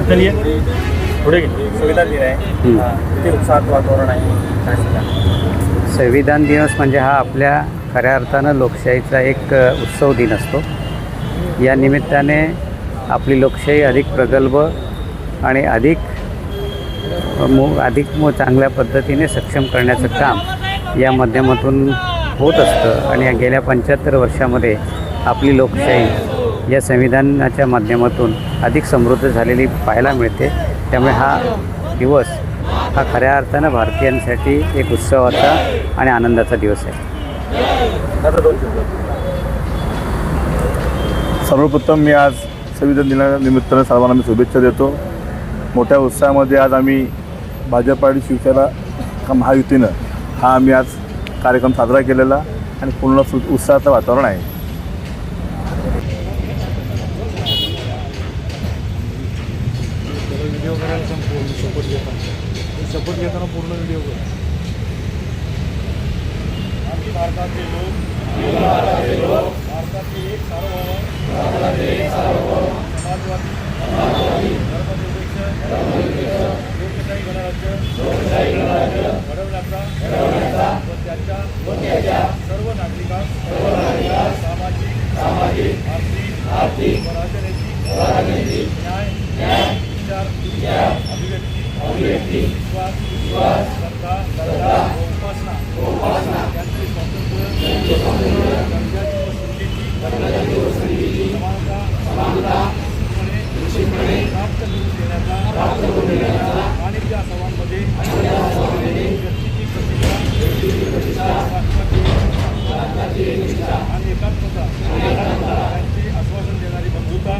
चलिए पुढे घे. संविधान दिन आहे. किती उत्साहात वातावरण आहे काय सांगा? संविधान दिवस म्हणजे हा आपल्या खऱ्या अर्थानं लोकशाहीचा एक उत्सव दिन असतो. या निमित्ताने आपली लोकशाही अधिक प्रगल्भ आणि अधिक चांगल्या पद्धतीने सक्षम करण्याचं काम या माध्यमातून होत असतं. आणि या गेल्या 75 वर्षामध्ये आपली लोकशाही या संविधानाच्या माध्यमातून अधिक समृद्ध झालेली पाहायला मिळते. त्यामुळे हा दिवस हा खऱ्या अर्थानं भारतीयांसाठी एक उत्सवाचा आणि आनंदाचा दिवस आहे. सर्वप्रथम मी आज संविधान दिनानिमित्तानं सर्वांना मी शुभेच्छा देतो. मोठ्या उत्साहामध्ये आज आम्ही भाजप आणि शिवसेना महायुतीनं हा आम्ही आज कार्यक्रम साजरा केलेला आणि पूर्ण उत्साहाचं वातावरण आहे. व्हिडिओ करायला शपथ घेताना पूर्ण व्हिडिओ कर. भारताचे लोक भारताचे एक सार्वभौम समाजवादी धर्मनिरपेक्ष लोकशाही गणराज्य घडवण्याचा व त्याच्या सर्व नागरिकांस सामाजिक आर्थिक व राजनैतिक न्याय विचार अभिव्यक्ती विश्वास श्रद्धा व उपासना यांचे स्वातंत्र्य दर्जाची व संधीची समानता निश्चितपणे प्राप्त करून देण्याचा आणि त्या सर्वांमध्ये व्यक्तीची प्रतिष्ठा आणि एकात्मता यांचे आश्वासन देणारी बंधुता